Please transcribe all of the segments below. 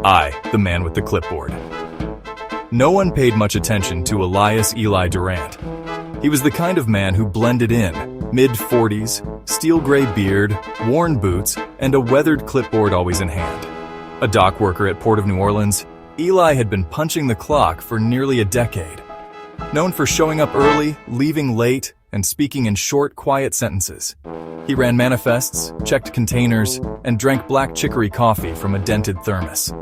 I, the man with the clipboard. No one paid much attention to Elias Eli Durant. He was the kind of man who blended in, mid-40s, steel gray beard, worn boots, and a weathered clipboard always in hand. A dock worker at Port of New Orleans, Eli had been punching the clock for nearly a decade. Known for showing up early, leaving late, and speaking in short, quiet sentences. He ran manifests, checked containers, and drank black chicory coffee from a dented thermos.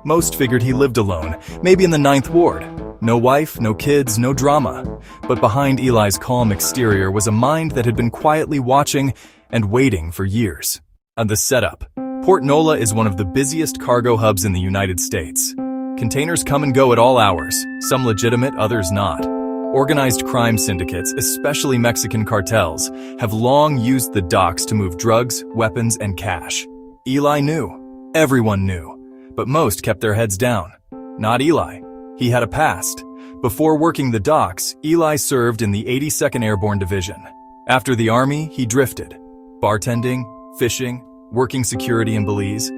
Most figured he lived alone, maybe in the 9th Ward. No wife, no kids, no drama. But behind Eli's calm exterior was a mind that had been quietly watching and waiting for years. On the setup, Port Nola is one of the busiest cargo hubs in the United States. Containers come and go at all hours, some legitimate, others not. Organized crime syndicates, especially Mexican cartels, have long used the docks to move drugs, weapons, and cash. Eli knew. Everyone knew. But most kept their heads down. Not Eli. He had a past. Before working the docks, Eli served in the 82nd Airborne Division. After the Army, he drifted. Bartending, fishing, working security in Belize.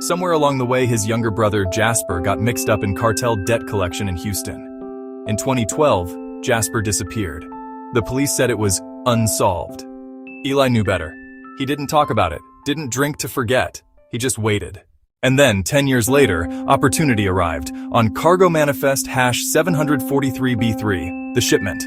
Somewhere along the way, his younger brother Jasper got mixed up in cartel debt collection in Houston. In 2012, Jasper disappeared. The police said it was unsolved. Eli knew better. He didn't talk about it, didn't drink to forget. He just waited. And then, 10 years later, opportunity arrived on Cargo Manifest #743B3, the shipment.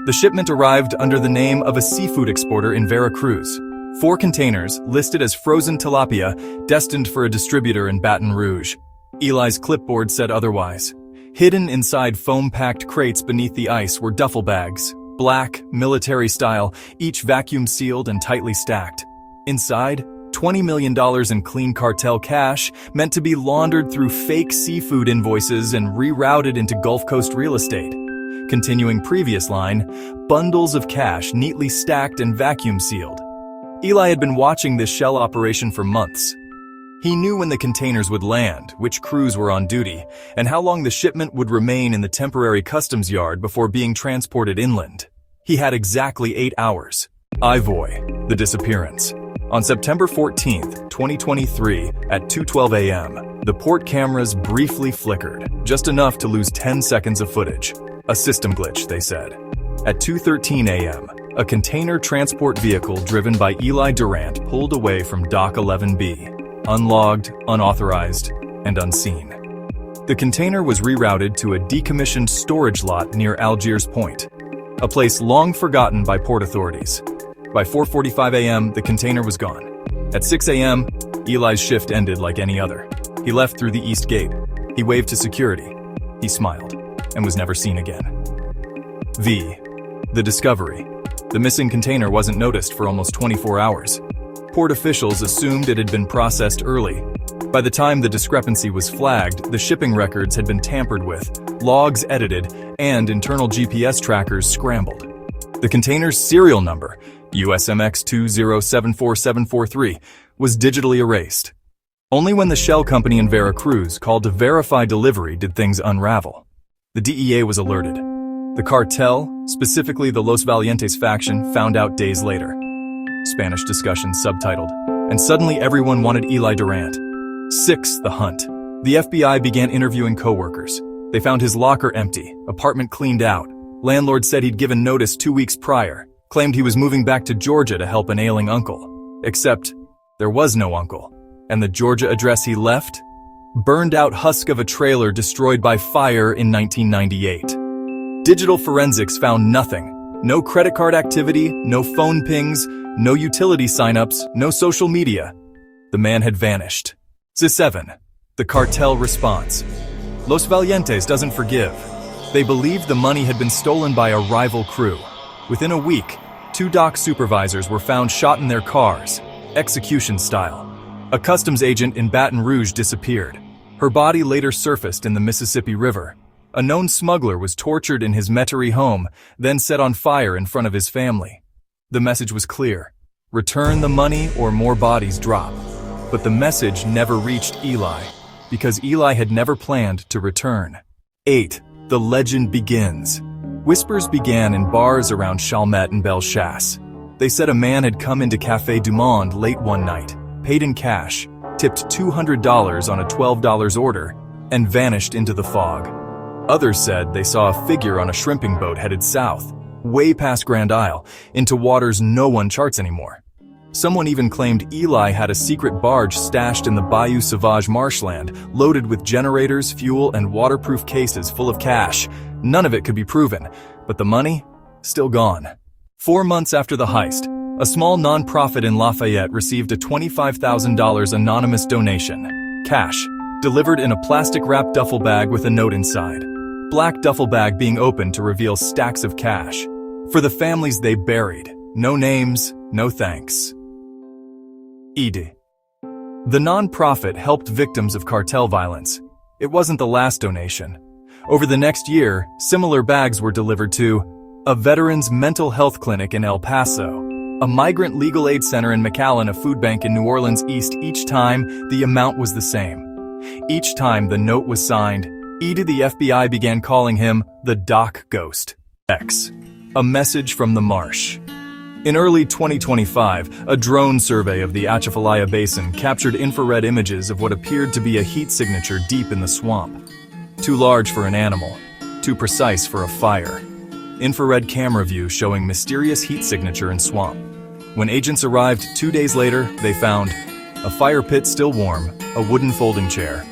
The shipment arrived under the name of a seafood exporter in Veracruz. 4 containers, listed as frozen tilapia, destined for a distributor in Baton Rouge. Eli's clipboard said otherwise. Hidden inside foam-packed crates beneath the ice were duffel bags, black, military style, each vacuum-sealed and tightly stacked. Inside, $20 million in clean cartel cash, meant to be laundered through fake seafood invoices and rerouted into Gulf Coast real estate. Continuing previous line, bundles of cash neatly stacked and vacuum-sealed. Eli had been watching this shell operation for months. He knew when the containers would land, which crews were on duty, and how long the shipment would remain in the temporary customs yard before being transported inland. He had exactly 8 hours. Ivoy, the disappearance. On September 14th, 2023, at 2:12 a.m., the port cameras briefly flickered, just enough to lose 10 seconds of footage. A system glitch, they said. At 2:13 a.m., a container transport vehicle driven by Eli Durant pulled away from Dock 11B. Unlogged, unauthorized, and unseen. The container was rerouted to a decommissioned storage lot near Algiers Point, a place long forgotten by port authorities. By 4:45 a.m., the container was gone. At 6 a.m., Eli's shift ended like any other. He left through the east gate. He waved to security. He smiled, and was never seen again. The discovery. The missing container wasn't noticed for almost 24 hours. Port officials assumed it had been processed early. By the time the discrepancy was flagged, the shipping records had been tampered with, logs edited, and internal GPS trackers scrambled. The container's serial number, USMX 2074743, was digitally erased. Only when the shell company in Veracruz called to verify delivery did things unravel. The DEA was alerted. The cartel, specifically the Los Valientes faction, found out days later. Spanish discussion subtitled, and suddenly everyone wanted Eli Durant. 6. The hunt. The FBI began interviewing co-workers. They found his locker empty, apartment cleaned out. Landlord said he'd given notice 2 weeks prior, claimed he was moving back to Georgia to help an ailing uncle. Except, there was no uncle. And the Georgia address he left? Burned out husk of a trailer destroyed by fire in 1998. Digital forensics found nothing. No credit card activity, no phone pings, no utility signups, no social media. The man had vanished. 7. The cartel response. Los Valientes doesn't forgive. They believed the money had been stolen by a rival crew. Within a week, 2 dock supervisors were found shot in their cars, execution style. A customs agent in Baton Rouge disappeared. Her body later surfaced in the Mississippi River. A known smuggler was tortured in his Metairie home, then set on fire in front of his family. The message was clear. Return the money or more bodies drop. But the message never reached Eli, because Eli had never planned to return. 8. The legend begins. Whispers began in bars around Chalmette and Bellechasse. They said a man had come into Café du Monde late one night, paid in cash, tipped $200 on a $12 order, and vanished into the fog. Others said they saw a figure on a shrimping boat headed south, way past Grand Isle, into waters no one charts anymore. Someone even claimed Eli had a secret barge stashed in the Bayou Sauvage marshland, loaded with generators, fuel, and waterproof cases full of cash. None of it could be proven, but the money? Still gone. 4 months after the heist, a small nonprofit in Lafayette received a $25,000 anonymous donation. Cash, delivered in a plastic-wrapped duffel bag with a note inside. Black duffel bag being opened to reveal stacks of cash. For the families they buried, no names, no thanks. ED. The nonprofit helped victims of cartel violence. It wasn't the last donation. Over the next year, similar bags were delivered to a veterans' mental health clinic in El Paso, a migrant legal aid center in McAllen, a food bank in New Orleans East. Each time, the amount was the same. Each time the note was signed, the FBI began calling him the Doc Ghost X, a message from the marsh. In early 2025, a drone survey of the Atchafalaya Basin captured infrared images of what appeared to be a heat signature deep in the swamp. Too large for an animal, too precise for a fire. Infrared camera view showing mysterious heat signature in swamp. When agents arrived 2 days later, they found a fire pit still warm, a wooden folding chair,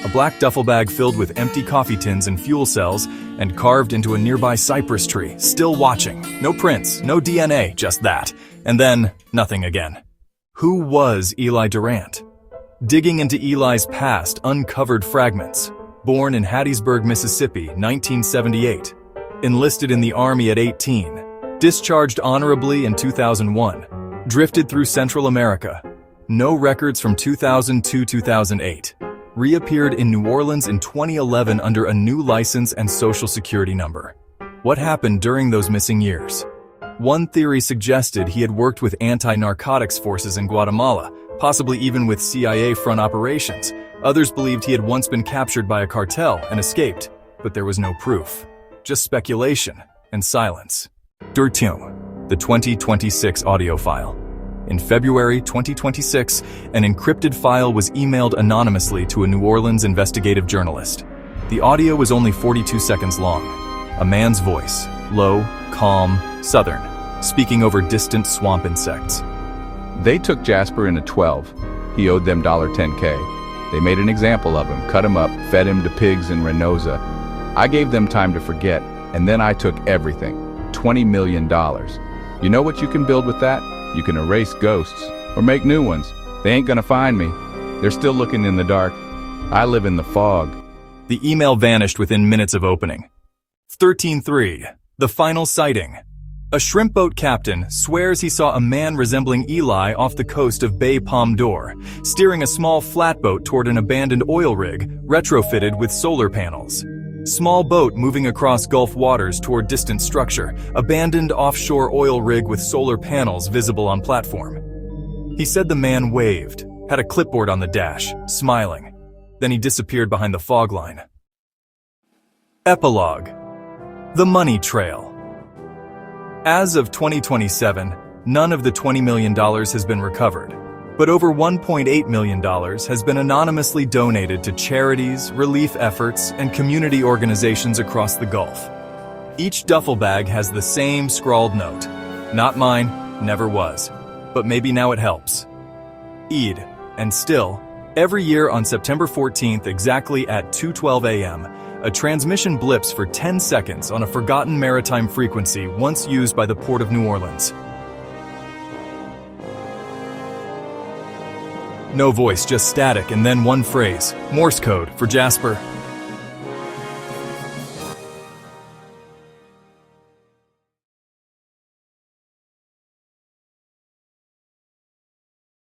a black duffel bag filled with empty coffee tins and fuel cells, and carved into a nearby cypress tree, still watching. No prints, no DNA, just that. And then, nothing again. Who was Eli Durant? Digging into Eli's past uncovered fragments. Born in Hattiesburg, Mississippi, 1978. Enlisted in the Army at 18. Discharged honorably in 2001. Drifted through Central America. No records from 2000 to 2008. Reappeared in New Orleans in 2011 under a new license and social security number. What happened during those missing years? One theory suggested he had worked with anti-narcotics forces in Guatemala, possibly even with CIA front operations. Others believed he had once been captured by a cartel and escaped, but there was no proof. Just speculation and silence. Durtium, the 2026 audio file. In February 2026, an encrypted file was emailed anonymously to a New Orleans investigative journalist. The audio was only 42 seconds long. A man's voice, low, calm, southern, speaking over distant swamp insects. They took Jasper in a 12. He owed them $10K. They made an example of him, cut him up, fed him to pigs in Reynosa. I gave them time to forget, and then I took everything. $20 million. You know what you can build with that? You can erase ghosts, or make new ones. They ain't gonna find me. They're still looking in the dark. I live in the fog. The email vanished within minutes of opening. 13.3. The final sighting. A shrimp boat captain swears he saw a man resembling Eli off the coast of Bay Palm d'Or, steering a small flatboat toward an abandoned oil rig retrofitted with solar panels. Small boat moving across Gulf waters toward distant structure, abandoned offshore oil rig with solar panels visible on platform. He said the man waved, had a clipboard on the dash, smiling. Then he disappeared behind the fog line. Epilogue. The money trail. As of 2027, none of the $20 million has been recovered, but over $1.8 million has been anonymously donated to charities, relief efforts, and community organizations across the Gulf. Each duffel bag has the same scrawled note. Not mine, never was, but maybe now it helps. Eid, and still, every year on September 14th exactly at 2:12 a.m., a transmission blips for 10 seconds on a forgotten maritime frequency once used by the Port of New Orleans. No voice, just static, and then one phrase, Morse code for Jasper,